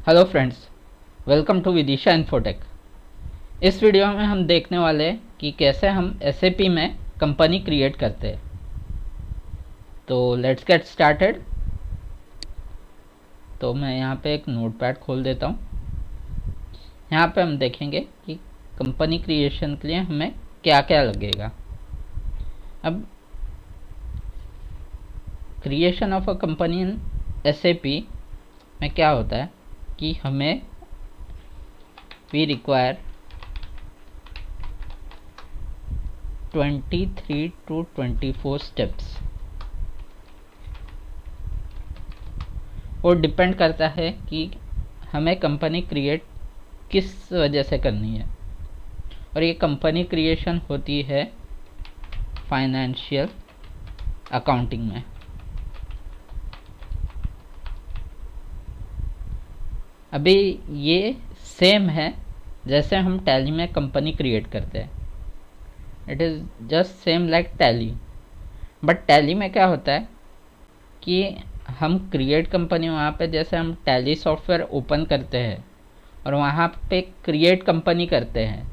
Hello friends, welcome to Vidisha infotech. इस video में हम देखने वाले हैं कि कैसे हम एसएपी में कंपनी क्रिएट करते हैं। तो लेट्स गेट स्टार्टेड। तो मैं यहाँ पे एक नोटपैड खोल देता हूँ। यहाँ पे हम देखेंगे कि कंपनी क्रिएशन के लिए हमें क्या क्या लगेगा। अब creation of a company in SAP में क्या होता है कि हमें वी रिक्वायर 23 to 24 स्टेप्स। वो डिपेंड करता है कि हमें कंपनी क्रिएट किस वजह से करनी है। और ये कंपनी क्रिएशन होती है फाइनेंशियल अकाउंटिंग में। अभी ये सेम है जैसे हम टैली में कंपनी क्रिएट करते हैं। It is just same like tally. But tally में क्या होता है कि हम क्रिएट कंपनी वहाँ पे जैसे हम टैली सॉफ्टवेयर ओपन करते हैं और वहाँ पे क्रिएट कंपनी करते हैं,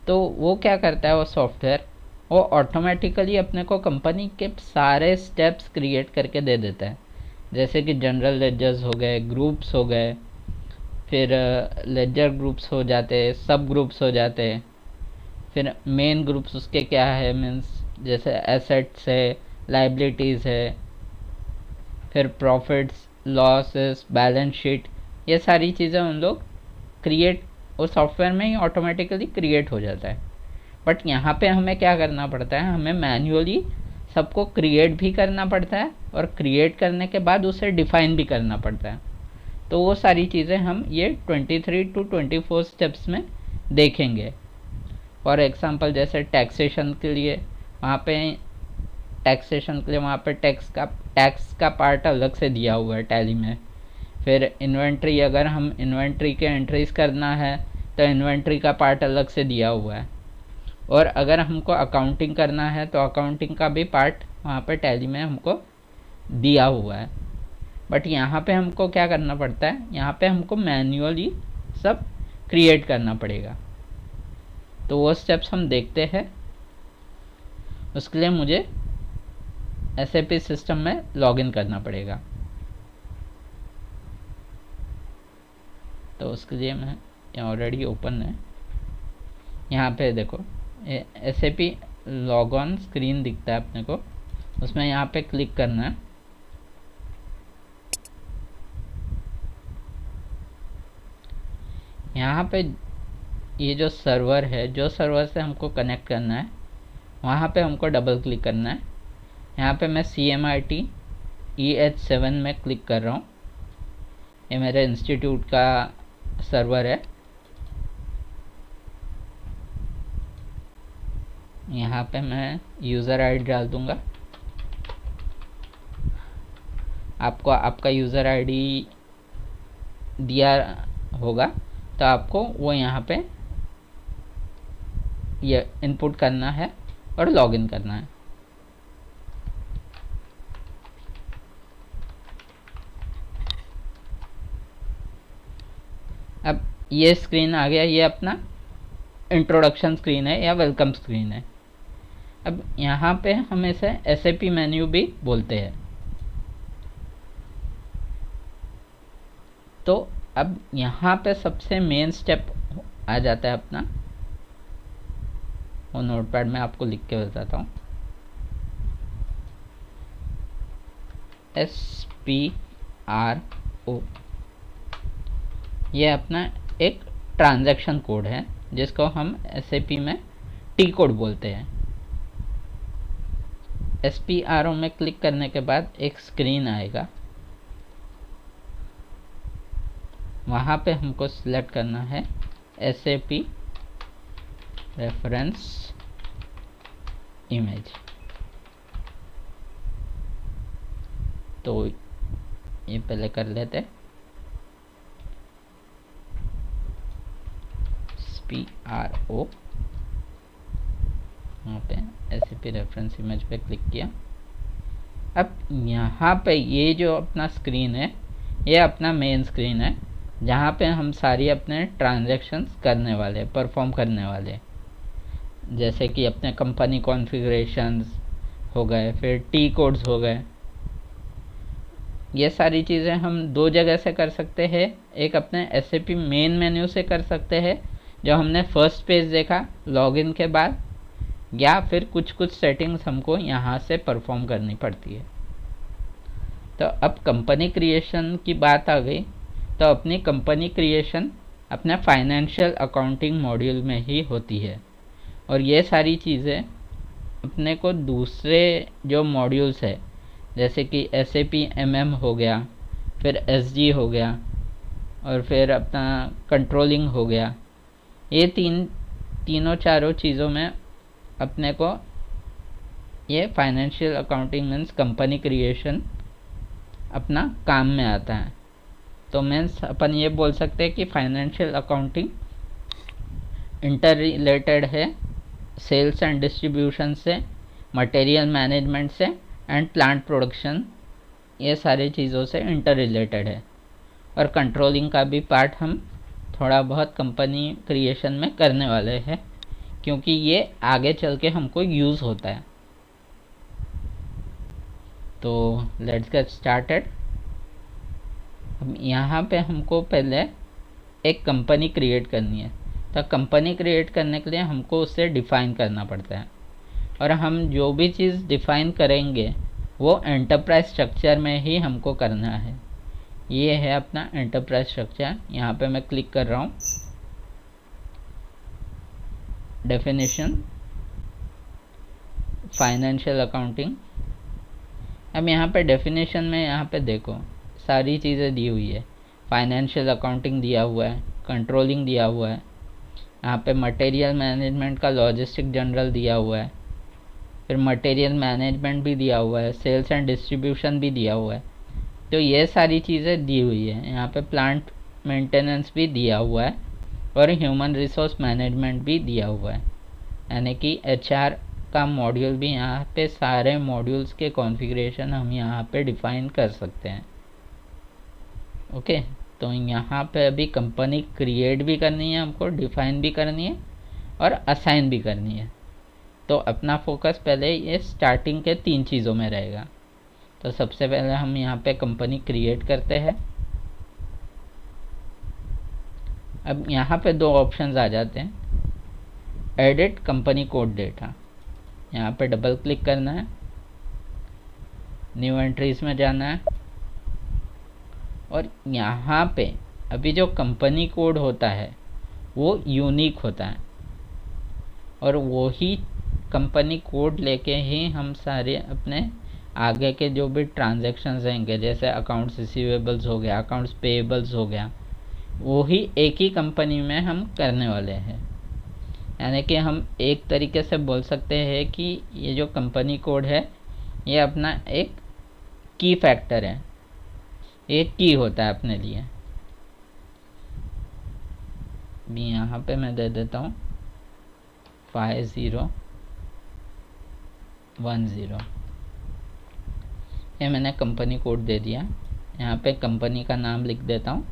तो वो क्या करता है, वो सॉफ्टवेयर वो ऑटोमेटिकली अपने को कंपनी के सारे स्टेप्स क्रिएट करके दे देता है। जैसे कि जनरल लेजर्स हो गए, ग्रुप्स हो गए, फिर लेजर ग्रुप्स हो जाते हैं, सब ग्रुप्स हो जाते हैं, फिर मेन ग्रुप्स उसके क्या है, मीन्स जैसे एसेट्स है, लाइबिलिटीज़ है, फिर प्रॉफिट्स लॉसेस, बैलेंस शीट, ये सारी चीज़ें उन लोग क्रिएट उस सॉफ्टवेयर में ही ऑटोमेटिकली क्रिएट हो जाता है। बट यहाँ पे हमें क्या करना पड़ता है, हमें मैन्युअली सबको क्रिएट भी करना पड़ता है और क्रिएट करने के बाद उसे डिफ़ाइन भी करना पड़ता है। तो वो सारी चीज़ें हम ये 23 to 24 स्टेप्स में देखेंगे। फॉर एग्ज़ाम्पल जैसे टैक्सेशन के लिए वहाँ पे टैक्स का पार्ट अलग से दिया हुआ है टैली में। फिर इन्वेंट्री, अगर हम इन्वेंट्री के एंट्रीज करना है तो इन्वेंट्री का पार्ट अलग से दिया हुआ है। और अगर हमको अकाउंटिंग करना है तो अकाउंटिंग का भी पार्ट वहाँ पे टैली में हमको दिया हुआ है। बट यहाँ पे हमको क्या करना पड़ता है, यहाँ पे हमको मैन्युअली सब क्रिएट करना पड़ेगा। तो वो स्टेप्स हम देखते हैं। उसके लिए मुझे एसएपी सिस्टम में लॉगिन करना पड़ेगा। तो उसके लिए मैं ऑलरेडी ओपन है। यहाँ पे देखो एसएपी लॉग ऑन स्क्रीन दिखता है अपने को, उसमें यहाँ पे क्लिक करना है। यहाँ पे ये जो सर्वर है, जो सर्वर से हमको कनेक्ट करना है, वहाँ पे हमको डबल क्लिक करना है। यहाँ पे मैं CMIT EH7 में क्लिक कर रहा हूँ। ये मेरे इंस्टीट्यूट का सर्वर है। यहाँ पे मैं यूज़र आईडी डाल दूँगा। आपको आपका यूज़र आईडी दिया होगा तो आपको वो यहाँ पे ये इनपुट करना है और लॉगिन करना है। अब ये स्क्रीन आ गया, ये अपना इंट्रोडक्शन स्क्रीन है या वेलकम स्क्रीन है। अब यहाँ पे हम इसे एसएपी मेन्यू भी बोलते हैं। तो अब यहाँ पे सबसे मेन स्टेप आ जाता है अपना, वो नोटपैड में आपको लिख के बताता हूँ। SPRO, ये अपना एक ट्रांजैक्शन कोड है जिसको हम SAP में T कोड बोलते हैं। SPRO में क्लिक करने के बाद एक स्क्रीन आएगा। वहाँ पे हमको सिलेक्ट करना है SAP रेफरेंस इमेज। तो ये पहले कर लेते हैं। SPRO, यहाँ पे SAP रेफरेंस इमेज पे क्लिक किया। अब यहाँ पे ये जो अपना स्क्रीन है, ये अपना मेन स्क्रीन है जहाँ पे हम सारी अपने ट्रांजैक्शंस करने वाले, परफॉर्म करने वाले, जैसे कि अपने कंपनी कॉन्फ़िगरेशंस हो गए, फिर टी कोड्स हो गए। ये सारी चीज़ें हम दो जगह से कर सकते हैं। एक अपने SAP मेन मेन्यू से कर सकते हैं जो हमने फर्स्ट पेज देखा लॉगिन के बाद, या फिर कुछ कुछ सेटिंग्स हमको यहाँ से परफॉर्म करनी पड़ती है। तो अब कंपनी क्रिएशन की बात आ गई, तो अपनी कंपनी क्रिएशन अपने फाइनेंशियल अकाउंटिंग मॉड्यूल में ही होती है, और ये सारी चीज़ें अपने को दूसरे जो मॉड्यूल्स है जैसे कि SAP MM हो गया, फिर SG हो गया, और फिर अपना कंट्रोलिंग हो गया, ये तीनों चारों चीज़ों में अपने को ये financial accounting means company creation अपना काम में आता है। तो मीन्स अपन ये बोल सकते हैं कि फाइनेंशियल अकाउंटिंग इंटर रिलेटेड है सेल्स एंड डिस्ट्रीब्यूशन से, मटेरियल मैनेजमेंट से, एंड प्लांट प्रोडक्शन, ये सारी चीज़ों से इंटर रिलेटेड है। और कंट्रोलिंग का भी पार्ट हम थोड़ा बहुत कंपनी क्रिएशन में करने वाले हैं, क्योंकि ये आगे चल के हमको यूज़ होता है। तो लेट्स गेट स्टार्टेड। अब यहाँ पे हमको पहले एक कंपनी क्रिएट करनी है। तो कंपनी क्रिएट करने के लिए हमको उसे डिफ़ाइन करना पड़ता है, और हम जो भी चीज़ डिफ़ाइन करेंगे वो एंटरप्राइज स्ट्रक्चर में ही हमको करना है। ये है अपना एंटरप्राइज स्ट्रक्चर। यहाँ पे मैं क्लिक कर रहा हूँ, डेफिनेशन फाइनेंशियल अकाउंटिंग। अब यहाँ पे डेफिनेशन में यहाँ पे देखो सारी चीज़ें दी हुई है। फाइनेंशियल अकाउंटिंग दिया हुआ है, कंट्रोलिंग दिया हुआ है, यहाँ पे मटेरियल मैनेजमेंट का लॉजिस्टिक जनरल दिया हुआ है, फिर मटेरियल मैनेजमेंट भी दिया हुआ है, सेल्स एंड डिस्ट्रीब्यूशन भी दिया हुआ है। तो ये सारी चीज़ें दी हुई है। यहाँ पे प्लांट मेंटेनेंस भी दिया हुआ है, और ह्यूमन रिसोर्स मैनेजमेंट भी दिया हुआ है, यानी कि HR का मॉड्यूल भी। यहाँ पे सारे मॉड्यूल्स के कॉन्फ़िगरेशन हम यहाँ पे डिफ़ाइन कर सकते हैं। ओके, तो यहाँ पे अभी कंपनी क्रिएट भी करनी है हमको, डिफ़ाइन भी करनी है, और असाइन भी करनी है। तो अपना फोकस पहले ये स्टार्टिंग के 3 चीज़ों में रहेगा। तो सबसे पहले हम यहाँ पे कंपनी क्रिएट करते हैं। अब यहाँ पे 2 ऑप्शंस आ जाते हैं, एडिट कंपनी कोड डेटा। यहाँ पे डबल क्लिक करना है, न्यू एंट्रीज में जाना है, और यहाँ पे अभी जो कंपनी कोड होता है वो यूनिक होता है, और वो ही कंपनी कोड लेके ही हम सारे अपने आगे के जो भी ट्रांजैक्शंस रहेंगे, जैसे अकाउंट्स रिसीवेबल्स हो गया, अकाउंट्स पेएबल्स हो गया, वो ही एक ही कंपनी में हम करने वाले हैं। यानी कि हम एक तरीके से बोल सकते हैं कि ये जो कंपनी कोड है ये अपना एक की फैक्टर है, एक की होता है अपने लिए। भी यहाँ पे मैं दे देता हूँ 5010। ये मैंने कंपनी कोड दे दिया। यहाँ पे कंपनी का नाम लिख देता हूँ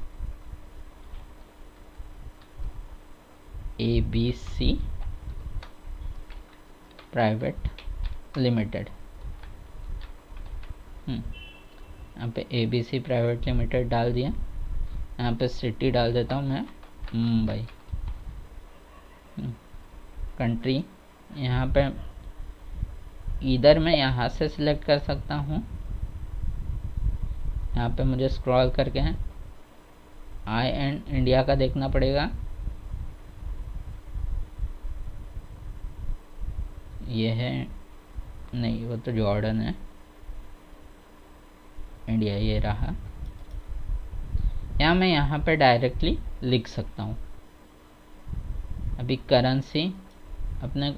ABC प्राइवेट लिमिटेड। यहाँ पे ABC प्राइवेट लिमिटेड डाल दिया। यहाँ पे सिटी डाल देता हूँ मैं मुंबई। कंट्री यहाँ पे इधर मैं यहाँ से सिलेक्ट कर सकता हूँ। यहाँ पे मुझे स्क्रॉल करके इंडिया का देखना पड़ेगा। ये है, नहीं वो तो जॉर्डन है, इंडिया ये रहा। या मैं यहाँ पे डायरेक्टली लिख सकता हूँ। अभी करेंसी अपने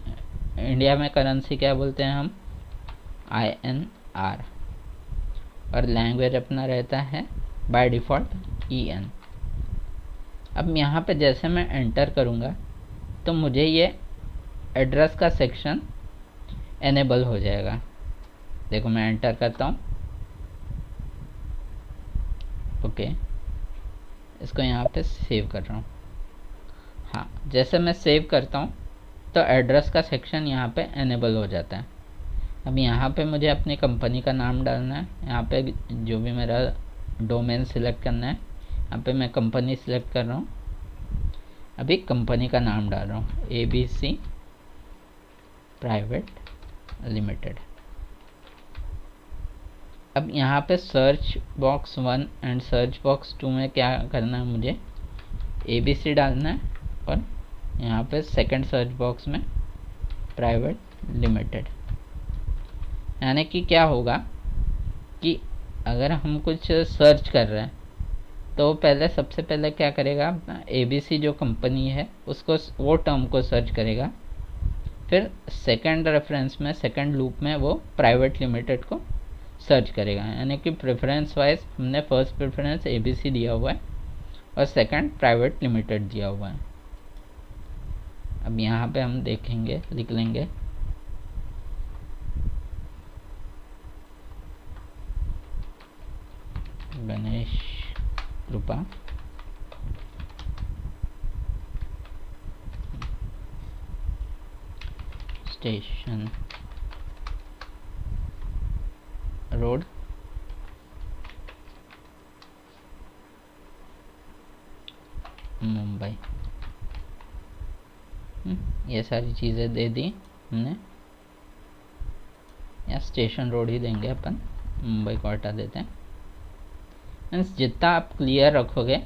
इंडिया में करेंसी क्या बोलते हैं हम, INR, और लैंग्वेज अपना रहता है बाय डिफ़ॉल्ट EN। अब यहाँ पे जैसे मैं एंटर करूँगा तो मुझे ये एड्रेस का सेक्शन एनेबल हो जाएगा। देखो मैं एंटर करता हूँ। ओके, ओके, इसको यहाँ पे सेव कर रहा हूँ। हाँ, जैसे मैं सेव करता हूँ तो एड्रेस का सेक्शन यहाँ पे एनेबल हो जाता है। अब यहाँ पे मुझे अपनी कंपनी का नाम डालना है। यहाँ पे जो भी मेरा डोमेन सिलेक्ट करना है, यहाँ पे मैं कंपनी सिलेक्ट कर रहा हूँ। अभी कंपनी का नाम डाल रहा हूँ, ABC प्राइवेट लिमिटेड। अब यहाँ पे search box 1 and search box 2 में क्या करना है, मुझे ABC डालना है और यहाँ पे सेकंड सर्च बॉक्स में प्राइवेट लिमिटेड। यानी कि क्या होगा कि अगर हम कुछ सर्च कर रहे हैं तो पहले सबसे पहले क्या करेगा, अपना ABC जो कंपनी है उसको, वो टर्म को सर्च करेगा। फिर सेकंड रेफरेंस में, सेकंड लूप में वो प्राइवेट लिमिटेड को सर्च करेगा। यानी कि प्रेफरेंस वाइज हमने फर्स्ट प्रेफरेंस ABC दिया हुआ है और सेकंड प्राइवेट लिमिटेड दिया हुआ है। अब यहाँ पे हम देखेंगे, लिख लेंगे गणेश कृपा स्टेशन रोड मुंबई। ये सारी चीज़ें दे दी हमने, या स्टेशन रोड ही देंगे अपन, मुंबई को हटा देते हैं। मीन्स जितना आप क्लियर रखोगे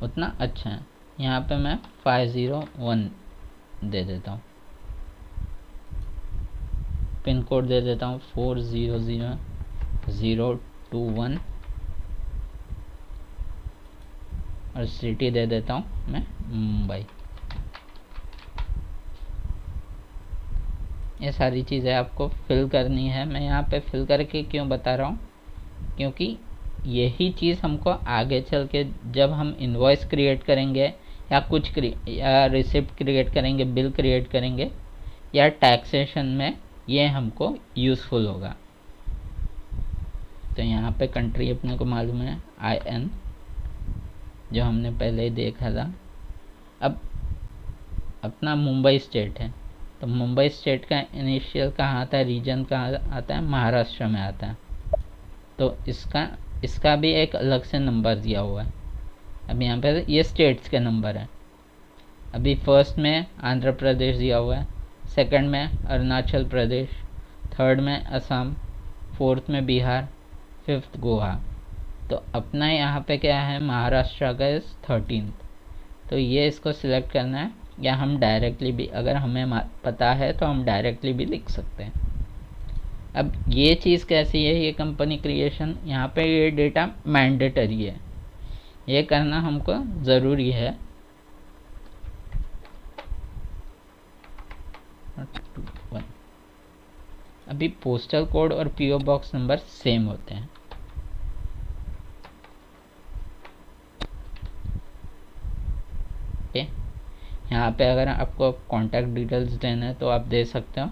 उतना अच्छा है। यहाँ पे मैं 501 दे देता हूँ, पिन कोड दे देता हूँ 400021 और सिटी दे देता हूँ मैं मुंबई। ये सारी चीज़ें आपको फिल करनी है। मैं यहाँ पे फिल करके क्यों बता रहा हूँ, क्योंकि यही चीज़ हमको आगे चल के जब हम इनवॉइस क्रिएट करेंगे या कुछ या रिसिप्ट क्रिएट करेंगे, बिल क्रिएट करेंगे या टैक्सेशन में, ये हमको यूज़फुल होगा। तो यहाँ पे कंट्री अपने को मालूम है IN, जो हमने पहले ही देखा था। अब अपना मुंबई स्टेट है, तो मुंबई स्टेट का इनिशियल कहाँ आता है, रीजन कहाँ आता है, महाराष्ट्र में आता है। तो इसका भी एक अलग से नंबर दिया हुआ है। अब यहाँ पे ये स्टेट्स के नंबर हैं। अभी फर्स्ट में आंध्र प्रदेश दिया हुआ है, सेकंड में अरुणाचल प्रदेश, थर्ड में असम, फोर्थ में बिहार, फिफ्थ गोवा। तो अपना यहाँ पे क्या है, महाराष्ट्र का 13th। तो ये इसको सिलेक्ट करना है, या हम डायरेक्टली भी, अगर हमें पता है तो हम डायरेक्टली भी लिख सकते हैं। अब ये चीज़ कैसी है, ये कंपनी क्रिएशन, यहाँ पे ये डेटा मैंडेटरी है, ये करना हमको ज़रूरी है। अभी पोस्टल कोड और PO बॉक्स नंबर सेम होते हैं। ओके, यहाँ पे अगर आपको कॉन्टैक्ट डिटेल्स देना है तो आप दे सकते हो।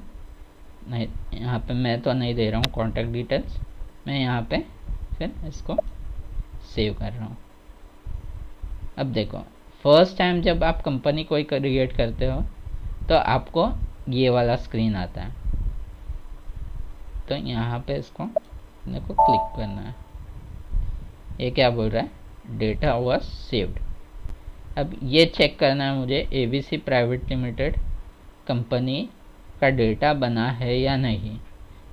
नहीं, यहाँ पे मैं तो नहीं दे रहा हूँ कॉन्टैक्ट डिटेल्स, मैं यहाँ पे फिर इसको सेव कर रहा हूँ। अब देखो, फर्स्ट टाइम जब आप कंपनी कोई क्रिएट करते हो तो आपको ये वाला स्क्रीन आता है। तो यहाँ पे इसको अपने को क्लिक करना है। ये क्या बोल रहा है, डेटा वाज सेव्ड। अब ये चेक करना है मुझे ABC प्राइवेट लिमिटेड कंपनी का डेटा बना है या नहीं।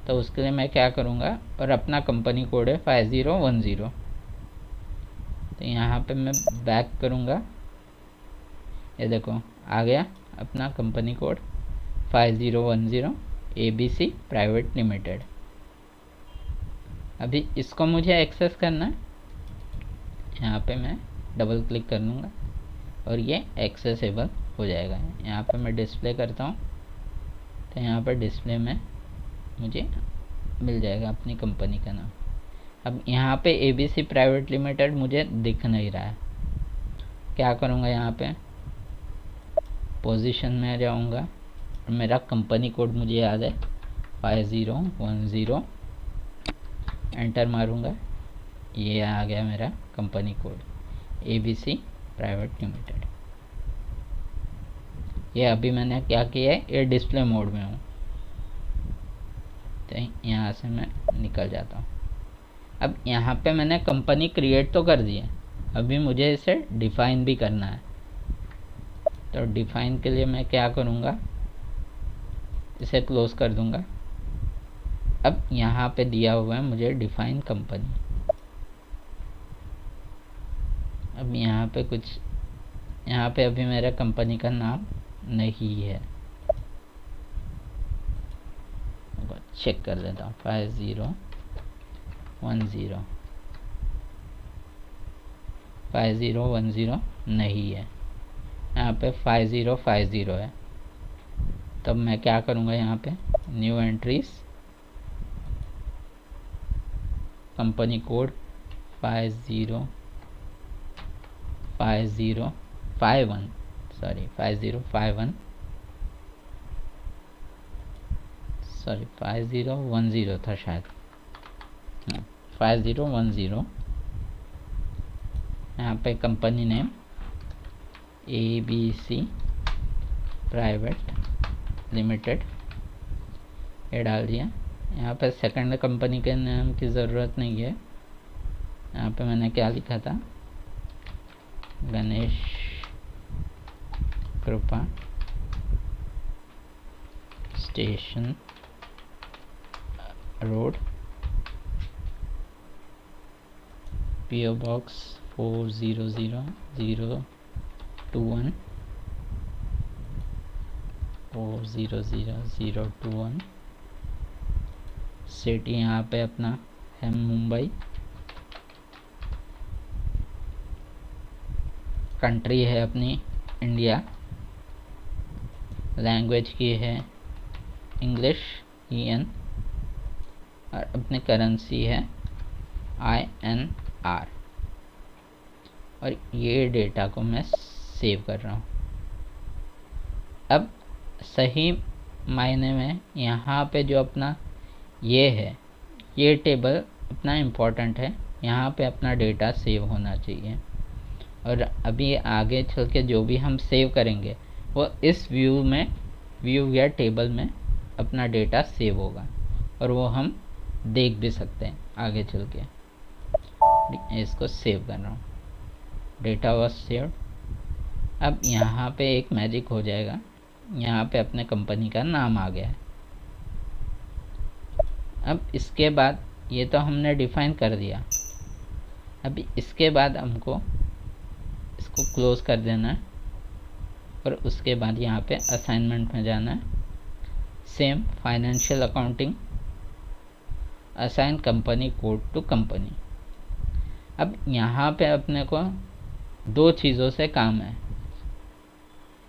तो उसके लिए मैं क्या करूँगा, और अपना कंपनी कोड है 5010। तो यहाँ पे मैं बैक करूँगा, ये देखो आ गया अपना company code 5010 ABC private limited. अभी इसको मुझे एक्सेस करना है, यहाँ पे मैं डबल क्लिक कर लूँगा और ये एक्सेसिबल हो जाएगा। यहाँ पे मैं डिस्प्ले करता हूँ, तो यहाँ पर डिस्प्ले में मुझे मिल जाएगा अपनी कंपनी का नाम। अब यहाँ पे ABC प्राइवेट लिमिटेड मुझे दिख नहीं रहा है, क्या करूँगा, यहाँ पे पोजीशन में जाऊँगा और मेरा कंपनी कोड मुझे याद है 5010, एंटर मारूँगा, ये आ गया मेरा company code ABC private limited. ये अभी मैंने क्या किया है, ये डिस्प्ले मोड में हूँ, तो यहाँ से मैं निकल जाता हूँ। अब यहाँ पे मैंने कंपनी क्रिएट तो कर दी है, अभी मुझे इसे डिफ़ाइन भी करना है। तो डिफ़ाइन के लिए मैं क्या करूँगा, इसे क्लोज कर दूँगा। अब यहाँ पे दिया हुआ है मुझे डिफ़ाइन कंपनी। अब यहाँ पे कुछ, यहाँ पे अभी मेरा कंपनी का नाम नहीं है, चेक कर देता हूँ। 5010 नहीं है, यहाँ पे 5050 है। तब मैं क्या करूँगा, यहाँ पे न्यू एंट्रीज, कंपनी कोड 5051 5010 था शायद, 5010। यहाँ पे company name ABC private limited ये डाल दिया। यहाँ पे सेकंड कंपनी के नाम की ज़रूरत नहीं है। यहाँ पे मैंने क्या लिखा था, गणेश कृपा station road, PO box 400021 city यहाँ पे अपना है मुंबई, कंट्री है अपनी इंडिया, लैंग्वेज की है इंग्लिश EN, और अपनी करेंसी है INR। और ये डेटा को मैं सेव कर रहा हूँ। अब सही मायने में यहाँ पे जो अपना ये है, ये टेबल अपना इम्पोर्टेंट है, यहाँ पे अपना डेटा सेव होना चाहिए। और अभी आगे चल के जो भी हम सेव करेंगे वो इस व्यू या टेबल में अपना डेटा सेव होगा, और वो हम देख भी सकते हैं आगे चल के। इसको सेव कर रहा हूँ, डेटा वॉज सेव्ड। अब यहाँ पे एक मैजिक हो जाएगा, यहाँ पे अपने कंपनी का नाम आ गया है। अब इसके बाद ये तो हमने डिफ़ाइन कर दिया, अब इसके बाद हमको इसको क्लोज कर देना है, और उसके बाद यहाँ पे असाइनमेंट में जाना है। Same financial accounting, assign company code to company. अब यहाँ पे अपने को दो चीज़ों से काम है,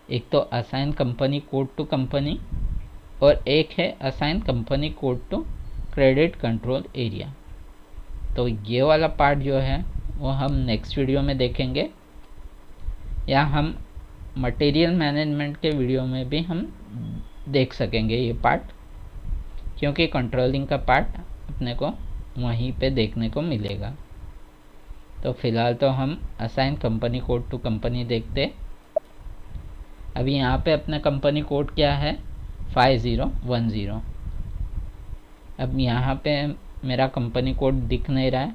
एक तो assign company code to company, और एक है assign company code to credit control area. तो ये वाला पार्ट जो है वो हम नेक्स्ट वीडियो में देखेंगे, या हम मटेरियल मैनेजमेंट के वीडियो में भी हम देख सकेंगे ये पार्ट, क्योंकि कंट्रोलिंग का पार्ट अपने को वहीं पे देखने को मिलेगा। तो फ़िलहाल तो हम assign company code to company देखते। अभी यहाँ पे अपना कंपनी कोड क्या है, 5010। अब यहाँ पे मेरा कंपनी कोड दिख नहीं रहा है,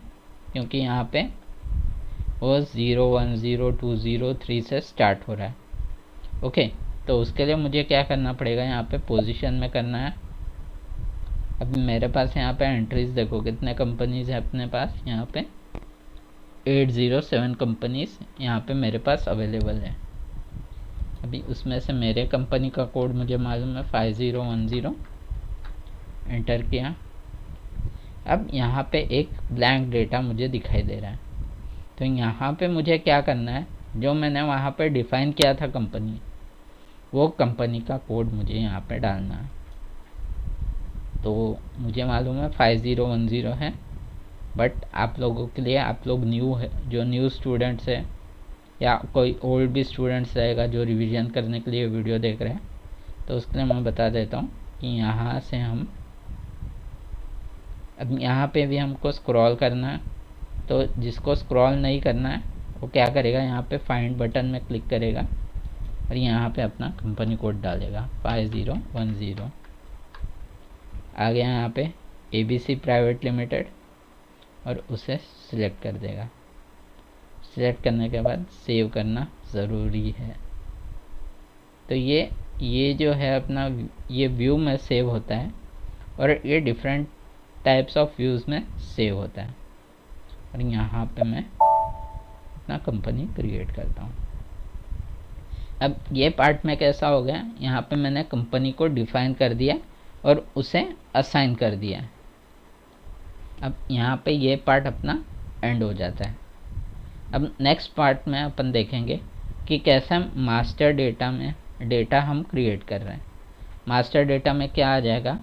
क्योंकि यहाँ पे वो 010203 से स्टार्ट हो रहा है। ओके, तो उसके लिए मुझे क्या करना पड़ेगा, यहाँ पे पोजीशन में करना है। अब मेरे पास यहाँ पे एंट्रीज देखो कितने कंपनीज है अपने पास, यहाँ पे 807 कंपनीज यहाँ पे मेरे पास अवेलेबल है। अभी उसमें से मेरे कंपनी का कोड मुझे मालूम है 5010, एंटर किया। अब यहाँ पे एक ब्लैंक डेटा मुझे दिखाई दे रहा है, तो यहाँ पे मुझे क्या करना है, जो मैंने वहाँ पे डिफ़ाइन किया था कंपनी, वो कंपनी का कोड मुझे यहाँ पे डालना है। तो मुझे मालूम है 5010 है, बट आप लोगों के लिए, आप लोग न्यू है, जो न्यू स्टूडेंट्स है या कोई ओल्ड भी स्टूडेंट्स रहेगा जो रिवीजन करने के लिए वीडियो देख रहे हैं, तो उसके लिए मैं बता देता हूँ कि यहाँ से हम, अब यहाँ पे भी हमको स्क्रॉल करना है, तो जिसको स्क्रॉल नहीं करना है वो क्या करेगा, यहाँ पे फाइंड बटन में क्लिक करेगा और यहाँ पे अपना कंपनी कोड डालेगा 5010। आ गया यहाँ पे ABC प्राइवेट लिमिटेड और उसे सिलेक्ट कर देगा। सिलेक्ट करने के बाद सेव करना ज़रूरी है। तो ये जो है अपना ये व्यू में सेव होता है और ये डिफरेंट टाइप्स ऑफ व्यूज़ में सेव होता है। और यहाँ पे मैं अपना कंपनी क्रिएट करता हूँ। अब ये पार्ट में कैसा हो गया, यहाँ पे मैंने कंपनी को डिफाइन कर दिया और उसे असाइन कर दिया। अब यहाँ पे ये पार्ट अपना एंड हो जाता है। अब नेक्स्ट पार्ट में अपन देखेंगे कि कैसे मास्टर डेटा में डेटा हम क्रिएट कर रहे हैं। मास्टर डेटा में क्या आ जाएगा,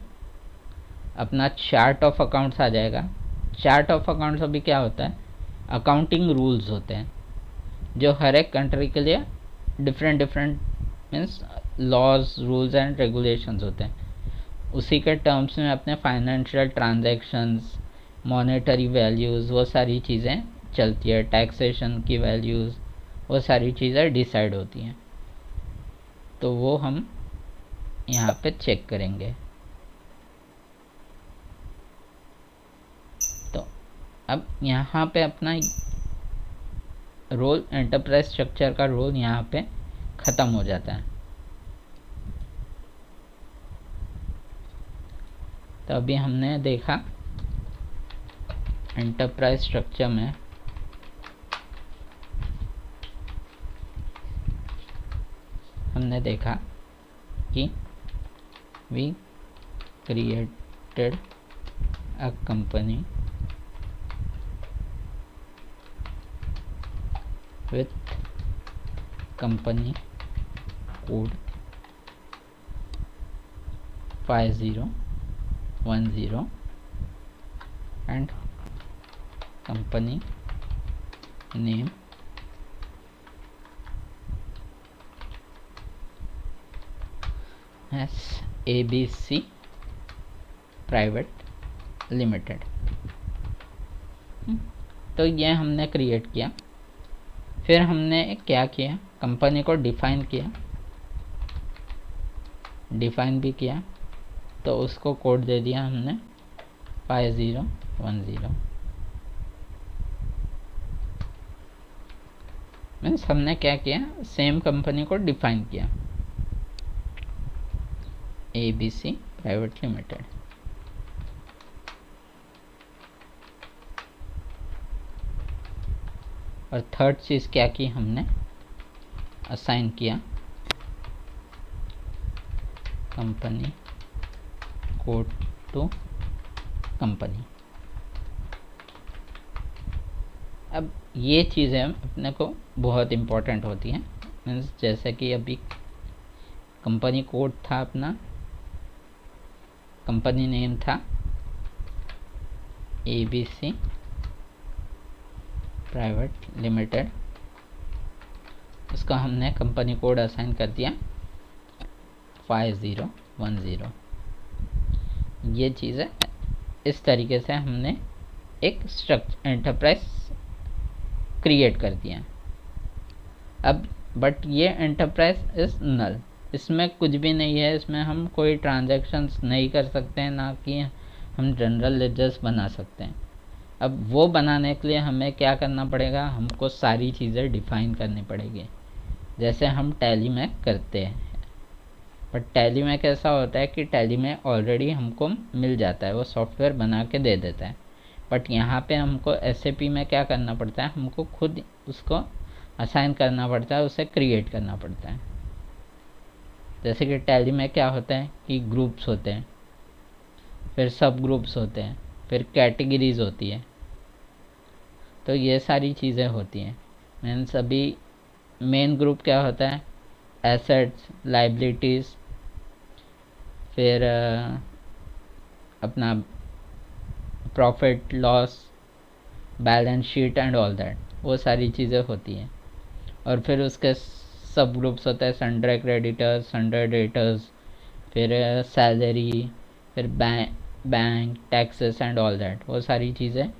अपना चार्ट ऑफ अकाउंट्स आ जाएगा। चार्ट ऑफ अकाउंट्स अभी क्या होता है, अकाउंटिंग रूल्स होते हैं जो हर एक कंट्री के लिए different means laws rules and regulations होते हैं। उसी के टर्म्स में अपने फाइनेंशियल ट्रांजैक्शंस, मॉनेटरी वैल्यूज़, वो सारी चीज़ें चलती है। टैक्सेशन की वैल्यूज़, वो सारी चीज़ें डिसाइड होती हैं। तो वो हम यहाँ पे चेक करेंगे। तो अब यहाँ पे अपना रोल, एंटरप्राइज स्ट्रक्चर का रोल यहाँ पे ख़त्म हो जाता है। तो अभी हमने देखा एंटरप्राइज स्ट्रक्चर में हमने देखा कि we created a company with company code 5010 and company name as ABC private limited. तो ये हमने क्रिएट किया। फिर हमने क्या किया, कंपनी को डिफ़ाइन किया, डिफ़ाइन भी किया। तो उसको कोड दे दिया हमने 5010। मीन्स हमने क्या किया, सेम कंपनी को डिफ़ाइन किया, ABC प्राइवेट लिमिटेड। और थर्ड चीज़ क्या की हमने, असाइन किया कंपनी कोड टू कंपनी। अब ये चीज़ें अपने को बहुत इम्पोर्टेंट होती हैं। मीन्स जैसे कि अभी कंपनी कोड था, अपना कंपनी नेम था ABC प्राइवेट लिमिटेड, उसका हमने कंपनी कोड असाइन कर दिया 5010। ये चीज़ें इस तरीके से हमने एक स्ट्रक्चर एंटरप्राइज क्रिएट कर दिया। अब बट ये एंटरप्राइज इज़ नल, इसमें कुछ भी नहीं है, इसमें हम कोई ट्रांजैक्शंस नहीं कर सकते हैं, ना कि हम जनरल लेजर्स बना सकते हैं। अब वो बनाने के लिए हमें क्या करना पड़ेगा, हमको सारी चीज़ें डिफ़ाइन करनी पड़ेगी, जैसे हम टैली में करते हैं। बट टैली में कैसा होता है कि टैली में ऑलरेडी हमको मिल जाता है, वो सॉफ्टवेयर बना के दे देता है। बट यहाँ पे हमको SAP में क्या करना पड़ता है, हमको खुद उसको असाइन करना पड़ता है, उसे क्रिएट करना पड़ता है। जैसे कि टैली में क्या होता है कि ग्रुप्स होते हैं, फिर सब ग्रुप्स होते हैं, फिर कैटेगरीज होती है। तो ये सारी चीज़ें होती हैं। मीन्स अभी मेन ग्रुप क्या होता है, एसेट्स, लाइबिलिटीज़, फिर अपना profit loss, balance sheet and all that, वो सारी चीज़ें होती हैं। और फिर उसके सब ग्रुप्स होते हैं, सन्ड्री क्रेडिटर्स, सन्ड्री डेटर्स, फिर सैलरी, फिर bank taxes and all that, वो सारी चीज़ें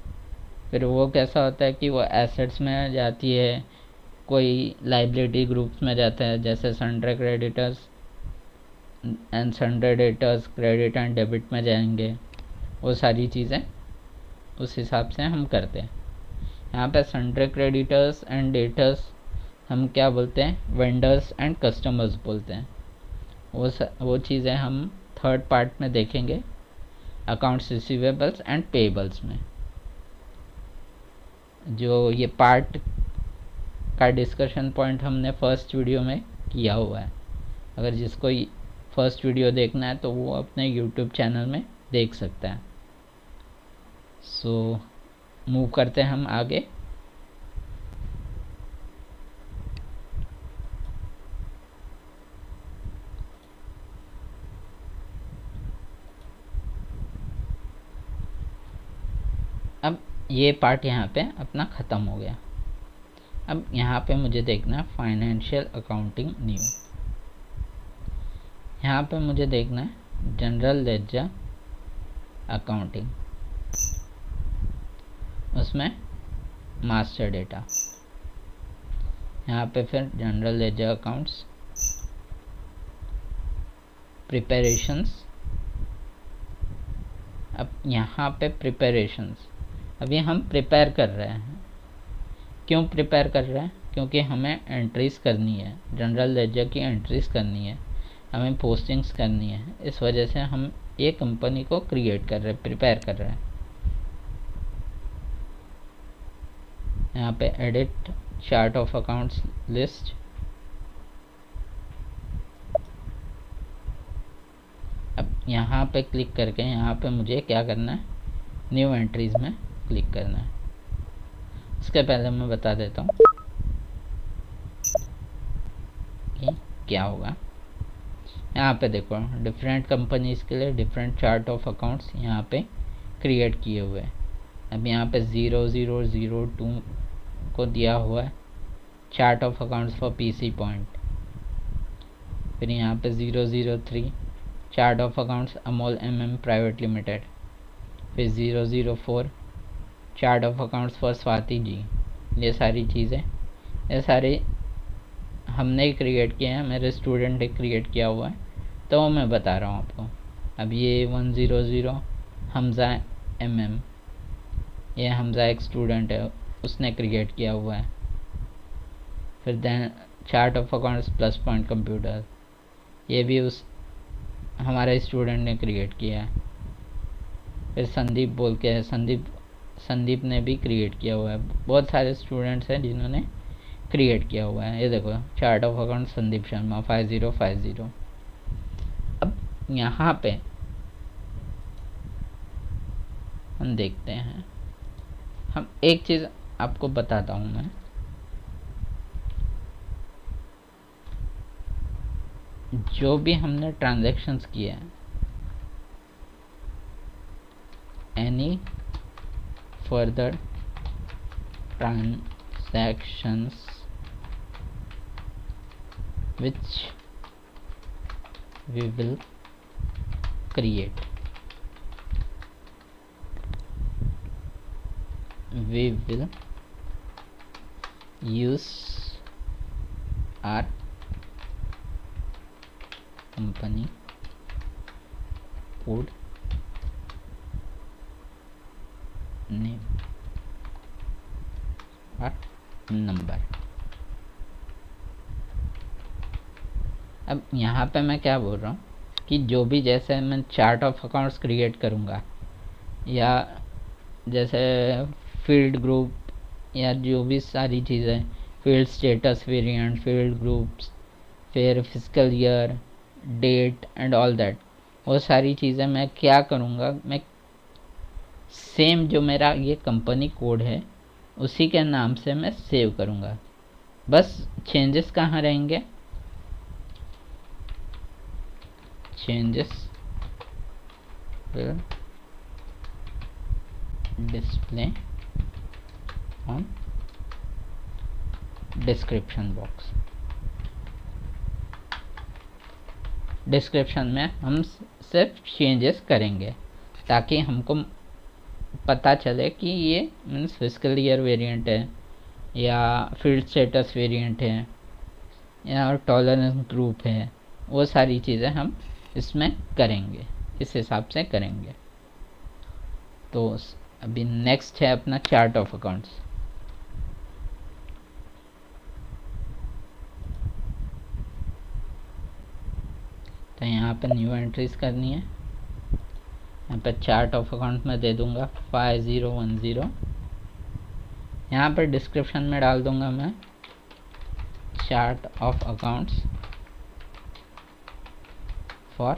फिर वो कैसा होता है कि वो एसेट्स में जाती है, कोई लाइबिलिटी ग्रुप्स में जाता है, जैसे sundry creditors and sundry debtors credit and debit में जाएंगे। वो सारी चीज़ें उस हिसाब से हम करते हैं। यहाँ पे सन्ड्रे क्रेडिटर्स एंड डेटर्स हम क्या बोलते हैं, वेंडर्स एंड कस्टमर्स बोलते हैं। वो चीज़ें हम थर्ड पार्ट में देखेंगे, अकाउंट्स रिसीवेबल्स एंड पेबल्स में। जो ये पार्ट का डिस्कशन पॉइंट हमने फर्स्ट वीडियो में किया हुआ है। अगर जिसको फर्स्ट वीडियो देखना है तो वो अपने यूट्यूब चैनल में देख सकता है। सो मूव करते हैं हम आगे। अब ये पार्ट यहाँ पे अपना ख़त्म हो गया। अब यहाँ पे मुझे देखना है फाइनेंशियल अकाउंटिंग न्यू। यहाँ पे मुझे देखना है जनरल लेजर अकाउंटिंग, उसमें मास्टर डेटा। यहाँ पे फिर जनरल लेजर अकाउंट्स प्रिपरेशंस। अब यहाँ पे प्रिपरेशंस, अभी हम प्रिपेयर कर रहे हैं। क्यों प्रिपेयर कर रहे हैं? क्योंकि हमें एंट्रीज़ करनी है, जनरल लेजर की एंट्रीज़ करनी है, हमें पोस्टिंग्स करनी है। इस वजह से हम एक कंपनी को क्रिएट कर रहे हैं, प्रिपेयर कर रहे हैं। यहाँ पे edit chart of accounts list. अब यहाँ पे क्लिक करके यहाँ पे मुझे क्या करना है, न्यू एंट्रीज़ में क्लिक करना है। इसके पहले मैं बता देता हूँ कि क्या होगा। यहाँ पे देखो डिफरेंट कंपनीज के लिए डिफरेंट चार्ट ऑफ अकाउंट्स यहाँ पे क्रिएट किए हुए हैं। अब यहाँ पे 0002 को दिया हुआ है chart of accounts for PC point. फिर यहाँ पे 003 chart of accounts Amol private limited. फिर 004 chart of accounts for Swati ji. ये सारी चीज़ें, ये सारे हमने ही क्रिएट किए हैं, मेरे स्टूडेंट ने क्रिएट किया हुआ है, तो मैं बता रहा हूँ आपको। अब ये 100 हमज़ा ये हमज़ा एक स्टूडेंट है, उसने क्रिएट किया हुआ है। फिर then chart of accounts plus point computer, ये भी उस हमारे स्टूडेंट ने क्रिएट किया है। फिर संदीप बोल के है, संदीप ने भी क्रिएट किया हुआ है। बहुत सारे स्टूडेंट्स हैं जिन्होंने क्रिएट किया हुआ है। ये देखो chart of account Sandeep Sharma 5050। अब यहाँ पे हम देखते हैं, हम एक चीज़ आपको बताता हूँ मैं। जो भी हमने ट्रांजैक्शंस किए हैं, any further transactions which we will create, we will use our company code name or number। अब यहाँ पे मैं क्या बोल रहा हूँ कि जो भी, जैसे मैं चार्ट ऑफ अकाउंट्स क्रिएट करूँगा, या जैसे फील्ड ग्रुप, या जो भी सारी चीज़ें, field status variant, field groups, फिर physical year, date and all that, वो सारी चीज़ें मैं क्या करूँगा, मैं सेम जो मेरा ये कंपनी कोड है उसी के नाम से मैं सेव करूँगा। बस चेंजेस कहाँ रहेंगे, changes will display on description box। Description में हम सिर्फ चेंजेस करेंगे ताकि हमको पता चले कि ये मीन्स फिजिकल ईयर वेरिएंट है या फील्ड स्टेटस वेरिएंट है या टॉलरेंस ग्रुप है, वो सारी चीज़ें हम इसमें करेंगे, इस हिसाब से करेंगे। तो अभी नेक्स्ट है अपना चार्ट ऑफ अकाउंट्स। तो यहाँ पे न्यू एंट्रीज करनी है। यहाँ पे चार्ट ऑफ अकाउंट में दे दूंगा 5010। यहाँ पर डिस्क्रिप्शन में डाल दूंगा मैं chart of accounts for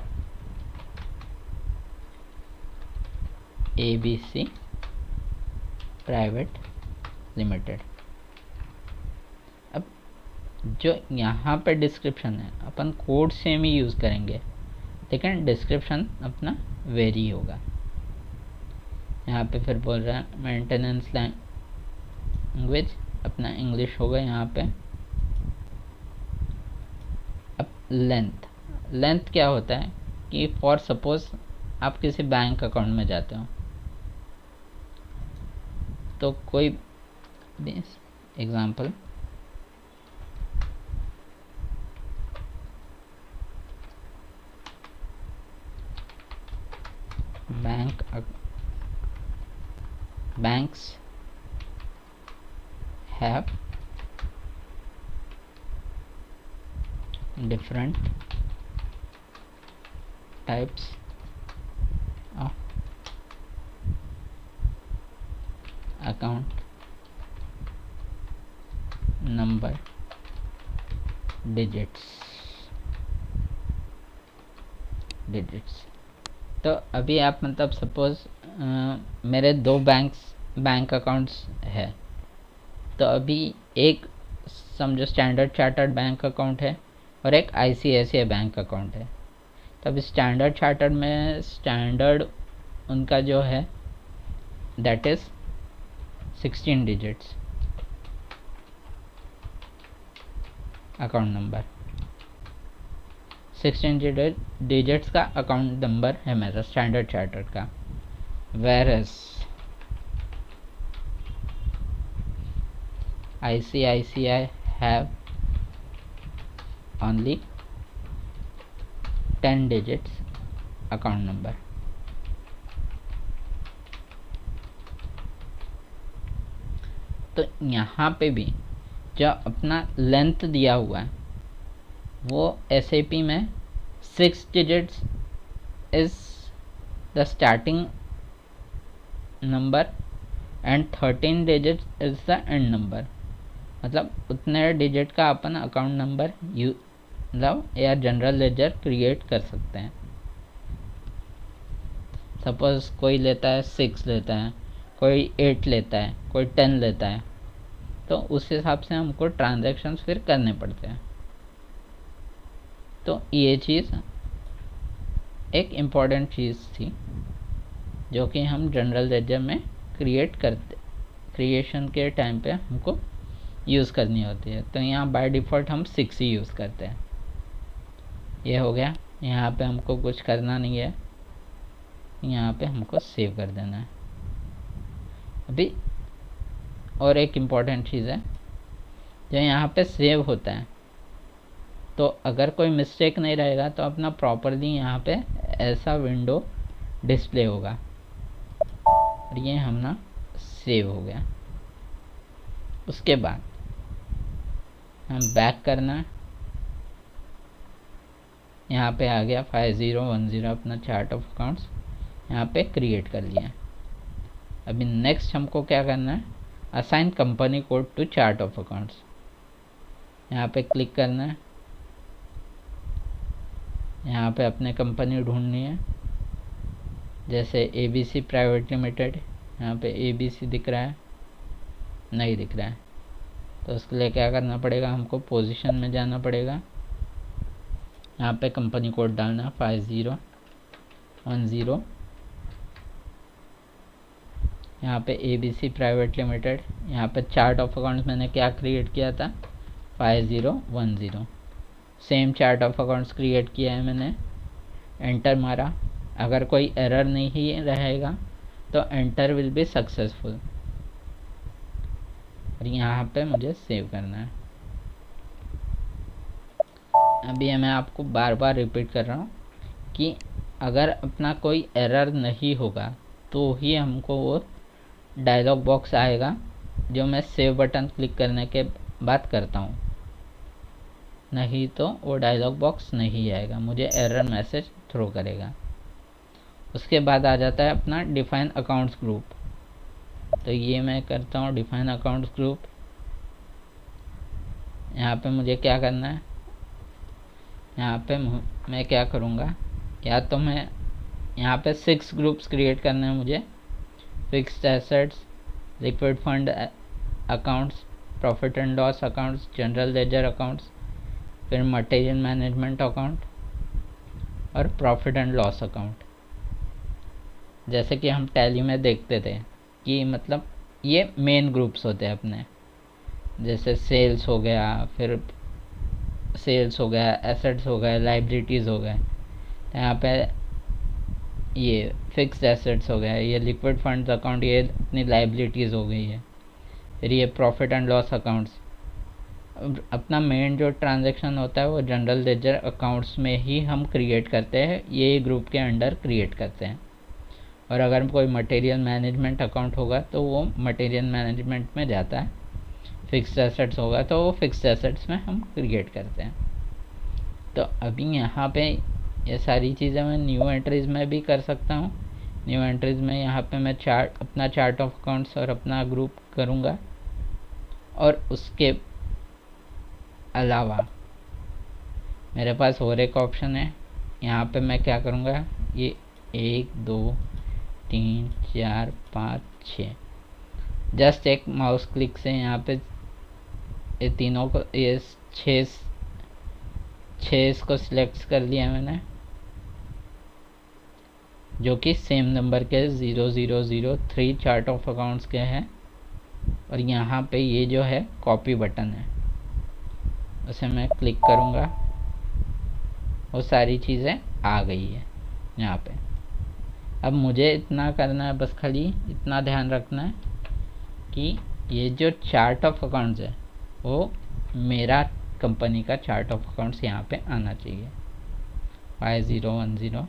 ABC private limited. अब जो यहाँ पे डिस्क्रिप्शन है अपन कोड सेम ही यूज़ करेंगे, लेकिन डिस्क्रिप्शन अपना वेरी होगा। यहाँ पे फिर बोल रहा है मेंटेनेंस लैंग्वेज अपना इंग्लिश होगा यहाँ पे। अब लेंथ क्या होता है कि फॉर सपोज आप किसी बैंक अकाउंट में जाते हो, तो कोई example banks have different types of account number digits। तो अभी आप मतलब सपोज मेरे 2 बैंक अकाउंट्स है, तो अभी एक समझो स्टैंडर्ड चार्टर्ड बैंक अकाउंट है और एक ICICI बैंक अकाउंट है। तो अभी स्टैंडर्ड चार्टर्ड में स्टैंडर्ड उनका जो है that is 16 digits account number, 16 digits का अकाउंट नंबर है मेरा स्टैंडर्ड चार्टर्ड का। whereas ICICI have only 10 digits account number। तो यहाँ पे भी जो अपना लेंथ दिया हुआ है वो SAP में 6 digits is the starting number and 13 digits is the end number। मतलब उतने डिजिट का अपन अकाउंट नंबर मतलब या जनरल लेजर क्रिएट कर सकते हैं। सपोज कोई लेता है 6 लेता है, कोई 8 लेता है, कोई 10 लेता है, तो उस हिसाब से हमको ट्रांजैक्शंस फिर करने पड़ते हैं। तो ये चीज़ एक इम्पॉर्टेंट चीज़ थी जो कि हम जनरल लेजर में क्रिएशन के टाइम पे हमको यूज़ करनी होती है। तो यहाँ बाय डिफ़ॉल्ट हम 6 ही यूज़ करते हैं। ये हो गया, यहाँ पे हमको कुछ करना नहीं है, यहाँ पे हमको सेव कर देना है। अभी और एक इम्पॉर्टेंट चीज़ है, जो यहाँ पे सेव होता है, तो अगर कोई मिस्टेक नहीं रहेगा तो अपना प्रॉपरली यहाँ पे ऐसा विंडो डिस्प्ले होगा और ये हमना सेव हो गया। उसके बाद हम बैक करना है, यहाँ पे आ गया 5010 अपना चार्ट ऑफ अकाउंट्स यहाँ पे क्रिएट कर लिया। अभी नेक्स्ट हमको क्या करना है, assign company code to chart of accounts. यहाँ पे क्लिक करना है, यहाँ पे अपने कंपनी ढूंढनी है, जैसे ABC प्राइवेट लिमिटेड। यहाँ पे ABC दिख रहा है, नहीं दिख रहा है, तो उसके लिए क्या करना पड़ेगा, हमको पोजीशन में जाना पड़ेगा। यहाँ पे कंपनी कोड डालना 5010। यहाँ पे ABC प्राइवेट लिमिटेड। यहाँ पे चार्ट ऑफ अकाउंट्स मैंने क्या क्रिएट किया था, 5010। Same chart of accounts create किया है मैंने, एंटर मारा। अगर कोई एरर नहीं रहेगा तो एंटर विल बी सक्सेसफुल, और यहाँ पे मुझे सेव करना है। अभी मैं आपको बार बार रिपीट कर रहा हूँ कि अगर अपना कोई एरर नहीं होगा तो ही हमको वो डायलॉग बॉक्स आएगा जो मैं सेव बटन क्लिक करने के बाद करता हूँ, नहीं तो वो डायलॉग बॉक्स नहीं आएगा, मुझे एरर मैसेज थ्रो करेगा। उसके बाद आ जाता है अपना डिफाइन अकाउंट्स ग्रुप, तो ये मैं करता हूँ डिफाइन अकाउंट्स ग्रुप। यहाँ पे मुझे क्या करना है, यहाँ पे मैं क्या करूँगा, या तो मैं यहाँ पे 6 ग्रुप्स क्रिएट करने हैं मुझे, fixed assets, liquid fund accounts, profit and loss accounts, general ledger accounts, फिर मटेरियल मैनेजमेंट अकाउंट और प्रॉफिट एंड लॉस अकाउंट। जैसे कि हम टैली में देखते थे कि मतलब ये मेन ग्रुप्स होते हैं अपने, जैसे सेल्स हो गया, फिर सेल्स हो गया, एसेट्स हो गए, लाइबिलिटीज़ हो गए। यहाँ पे ये फिक्स्ड एसेट्स हो गए, ये लिक्विड फंड्स अकाउंट, ये अपनी लाइबिलिटीज़ हो गई है। फिर ये प्रॉफिट एंड लॉस अकाउंट्स, अपना मेन जो ट्रांजैक्शन होता है वो जनरल लेजर अकाउंट्स में ही हम क्रिएट करते हैं, ये ग्रुप के अंडर क्रिएट करते हैं। और अगर कोई मटेरियल मैनेजमेंट अकाउंट होगा तो वो मटेरियल मैनेजमेंट में जाता है, फिक्स्ड एसेट्स होगा तो वो फिक्स्ड एसेट्स में हम क्रिएट करते हैं। तो अभी यहाँ पे ये सारी चीज़ें मैं न्यू एंट्रीज़ में भी कर सकता हूँ। न्यू एंट्रीज़ में यहाँ पे मैं अपना चार्ट ऑफ अकाउंट्स और अपना ग्रुप करूँगा, और उसके अलावा मेरे पास और एक ऑप्शन है। यहाँ पे मैं क्या करूँगा, ये 1 2 3 4 5 6, जस्ट एक माउस क्लिक से यहाँ पे ये तीनों को, ये 6 को सिलेक्ट कर लिया मैंने, जो कि सेम नंबर के 0003 चार्ट ऑफ अकाउंट्स के हैं। और यहाँ पे ये जो है कॉपी बटन है, उसे मैं क्लिक करूँगा, वो सारी चीज़ें आ गई है यहाँ पे। अब मुझे इतना करना है, बस खाली इतना ध्यान रखना है कि ये जो चार्ट ऑफ अकाउंट्स है वो मेरा कंपनी का चार्ट ऑफ अकाउंट्स यहाँ पे आना चाहिए, 5010।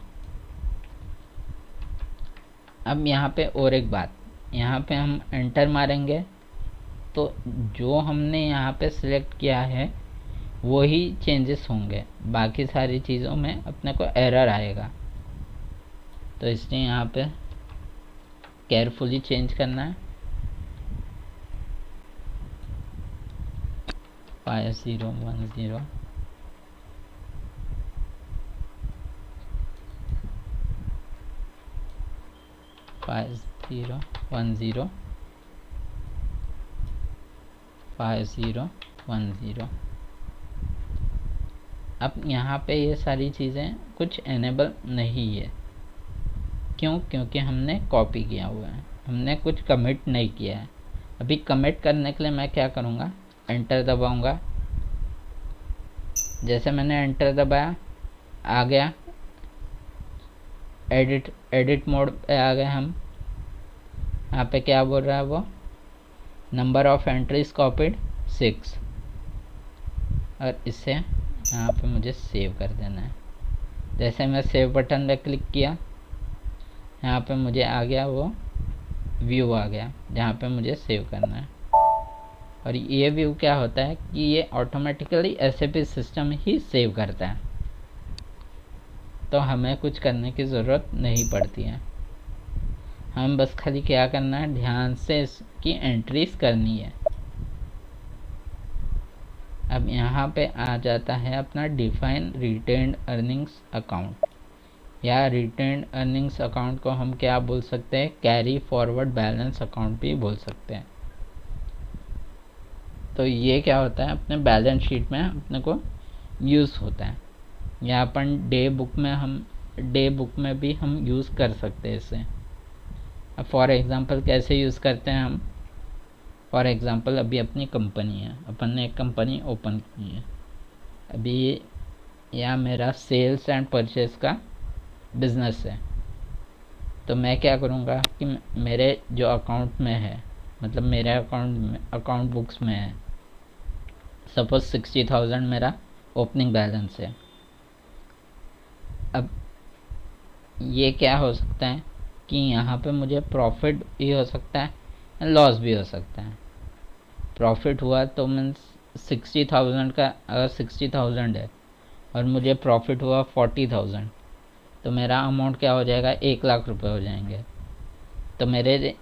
अब यहाँ पे और एक बात, यहाँ पे हम एंटर मारेंगे तो जो हमने यहाँ पे सिलेक्ट किया है वो ही चेंजेस होंगे, बाकी सारी चीज़ों में अपने को एरर आएगा। तो इसलिए यहाँ पे केयरफुली चेंज करना है। 5010 5010 5010। अब यहाँ पे ये सारी चीज़ें कुछ एनेबल नहीं है, क्यों? क्योंकि हमने कॉपी किया हुआ है, हमने कुछ कमिट नहीं किया है। अभी कमिट करने के लिए मैं क्या करूँगा, एंटर दबाऊँगा। जैसे मैंने एंटर दबाया, आ गया एडिट मोड पे आ गए हम। यहाँ पे क्या बोल रहा है वो, नंबर ऑफ एंट्रीज कॉपीड 6, और इसे यहाँ पे मुझे सेव कर देना है। जैसे मैं सेव बटन पे क्लिक किया, यहाँ पे मुझे आ गया वो व्यू आ गया जहाँ पे मुझे सेव करना है। और ये व्यू क्या होता है कि ये ऑटोमेटिकली SAP सिस्टम ही सेव करता है, तो हमें कुछ करने की ज़रूरत नहीं पड़ती है। हम बस खाली क्या करना है, ध्यान से इसकी एंट्रीज करनी है। अब यहाँ पे आ जाता है अपना डिफाइन रिटेन्ड अर्निंग्स अकाउंट, या रिटेन्ड अर्निंग्स अकाउंट को हम क्या बोल सकते हैं, कैरी फॉरवर्ड बैलेंस अकाउंट भी बोल सकते हैं। तो ये क्या होता है, अपने बैलेंस शीट में अपने को यूज़ होता है, या अपन डे बुक में भी हम यूज़ कर सकते हैं इसे। अब फॉर एग्ज़ाम्पल कैसे यूज़ करते हैं हम, फॉर एग्ज़ाम्पल अभी अपनी कंपनी है, अपन ने एक कंपनी ओपन की है अभी, या मेरा सेल्स एंड परचेस का बिज़नेस है। तो मैं क्या करूँगा कि मेरे जो अकाउंट में है, मतलब मेरे अकाउंट बुक्स में है, सपोज 60,000 मेरा ओपनिंग बैलेंस है। अब ये क्या हो सकता है कि यहाँ पे मुझे प्रॉफिट भी हो सकता है, लॉस भी हो सकता है। प्रॉफिट हुआ तो मीन्स 60,000 का, अगर 60,000 है और मुझे प्रॉफिट हुआ 40,000, तो मेरा अमाउंट क्या हो जाएगा, 1 लाख रुपए हो जाएंगे। तो मेरे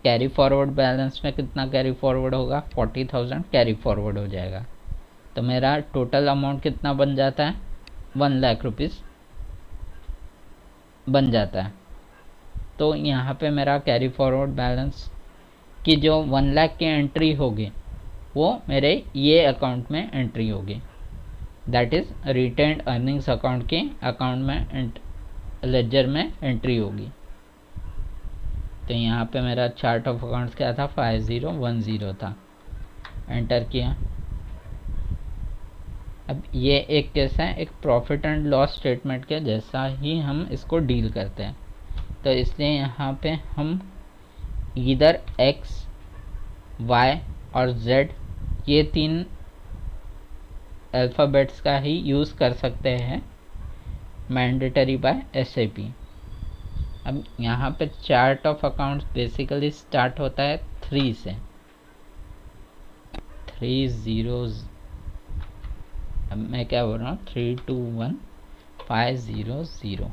कैरी फॉरवर्ड बैलेंस में कितना कैरी फॉरवर्ड होगा, 40,000 कैरी फॉरवर्ड हो जाएगा। तो मेरा टोटल अमाउंट कितना बन जाता है, 1 लाख रुपीज़ बन जाता है। तो यहाँ पे मेरा कैरी फॉरवर्ड बैलेंस की जो 1 लाख की एंट्री होगी वो मेरे ये अकाउंट में एंट्री होगी, that is retained earnings account के अकाउंट में लेजर में एंट्री होगी। तो यहाँ पे मेरा चार्ट ऑफ अकाउंट्स क्या था, 5010 था, एंटर किया। अब ये एक कैसा है, एक प्रॉफिट एंड लॉस स्टेटमेंट के जैसा ही हम इसको डील करते हैं। तो इसलिए यहाँ पे हम इधर एक्स, वाई और जेड, ये 3 अल्फ़ाबेट्स का ही यूज़ कर सकते हैं, मैंडेटरी बाय SAP। अब यहाँ पे chart of accounts basically start होता है 3 से, 3 zeros। अब मैं क्या बोल रहा हूँ, 321500,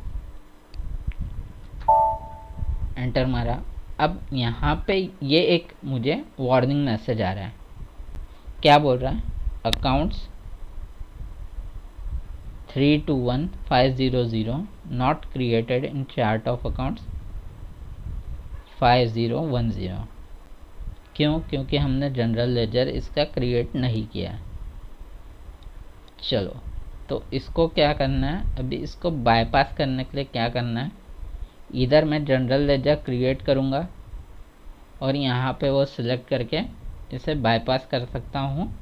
एंटर मारा। अब यहाँ पे ये एक मुझे वार्निंग मैसेज आ रहा है, क्या बोल रहा है, accounts 321500 not created in chart of accounts 5010। क्यों? क्योंकि हमने जनरल लेजर इसका क्रिएट नहीं किया है। चलो, तो इसको क्या करना है, अभी इसको बाईपास करने के लिए क्या करना है, इधर मैं जनरल लेजर क्रिएट करूँगा और यहाँ पे वो सिलेक्ट करके इसे बाईपास कर सकता हूँ,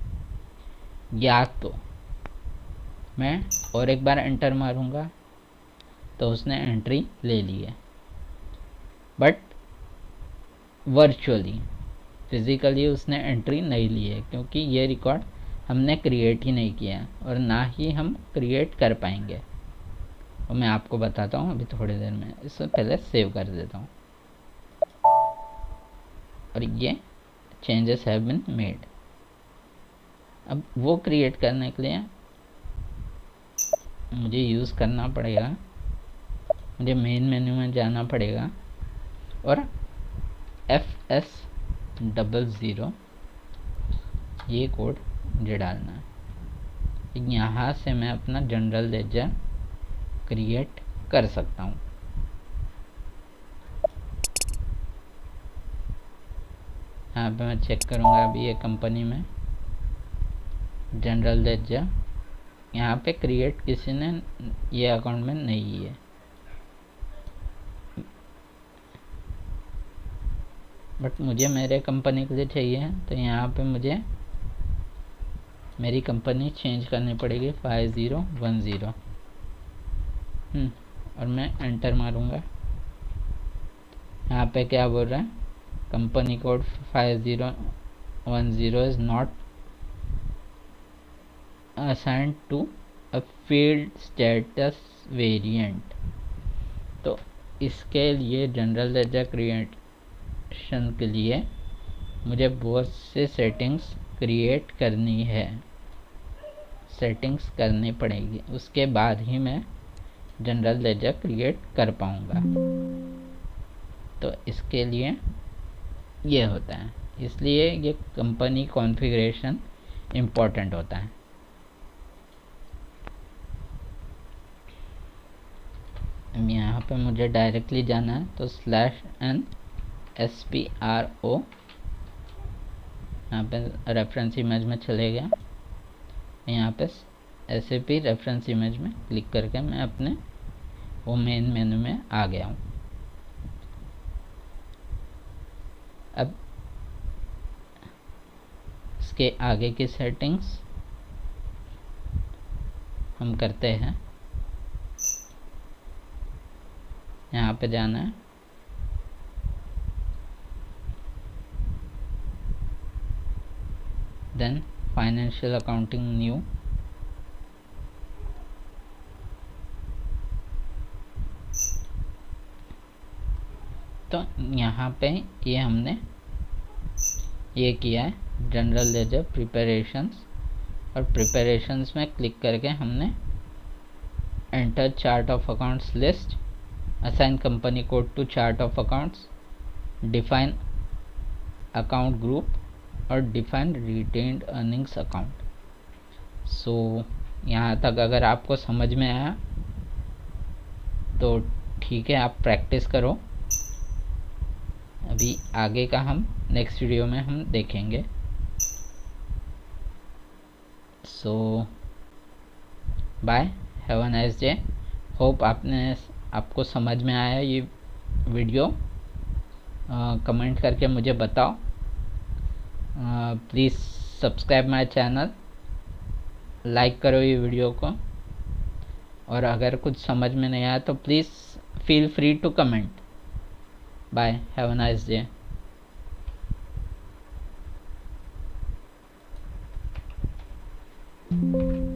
या तो मैं और एक बार एंटर मारूँगा तो उसने एंट्री ले ली है, बट वर्चुअली, फिज़िकली उसने एंट्री नहीं ली है, क्योंकि ये रिकॉर्ड हमने क्रिएट ही नहीं किया और ना ही हम क्रिएट कर पाएंगे। और मैं आपको बताता हूँ अभी थोड़ी देर में, इससे पहले सेव कर देता हूँ। और ये चेंजेस हैव बीन मेड। अब वो क्रिएट करने के लिए मुझे यूज़ करना पड़ेगा, मुझे मेन मेन्यू में जाना पड़ेगा और FS00 ये कोड मुझे डालना है। यहाँ से मैं अपना जनरल लेजर क्रिएट कर सकता हूँ। यहाँ पे मैं चेक करूँगा अभी ये कंपनी में जनरल लेजर यहाँ पे क्रिएट किसी ने ये अकाउंट में नहीं है, बट मुझे मेरे कंपनी के लिए चाहिए, तो यहाँ पे मुझे मेरी कंपनी चेंज करनी पड़ेगी 5010। और मैं एंटर मारूंगा। यहाँ पे क्या बोल रहा है, company code 5010 is not assigned to a field status variant. तो इसके लिए जनरल लेजर क्रिएशन के लिए मुझे बहुत से सेटिंग्स क्रिएट करनी है, सेटिंग्स करनी पड़ेगी, उसके बाद ही मैं जनरल लेजर क्रिएट कर पाऊँगा। तो इसके लिए ये होता है, इसलिए ये कंपनी कॉन्फ़िगरेशन इम्पोर्टेंट होता है। यहाँ पे मुझे डायरेक्टली जाना है तो /NSPRO, यहाँ पे रेफरेंस इमेज में चले गया। यहाँ पे SAP रेफरेंस इमेज में क्लिक करके मैं अपने वो मेन मेनू में आ गया हूँ। अब इसके आगे की सेटिंग्स हम करते हैं। यहाँ पे जाना है then financial accounting new, तो यहाँ पे ये हमने ये किया है जनरल लेजर प्रिपरेशंस, और प्रिपरेशंस में क्लिक करके हमने enter chart of accounts list, assign company code to chart of accounts, define account group और define retained earnings account. So यहाँ तक अगर आपको समझ में आया तो ठीक है, आप प्रैक्टिस करो। अभी आगे का हम नेक्स्ट वीडियो में हम देखेंगे। So bye, have a nice day. Hope आपको समझ में आया ये वीडियो। कमेंट करके मुझे बताओ। Please subscribe my channel, like करो ये वीडियो को, और अगर कुछ समझ में नहीं आया तो please feel free to comment. Bye, have a nice day.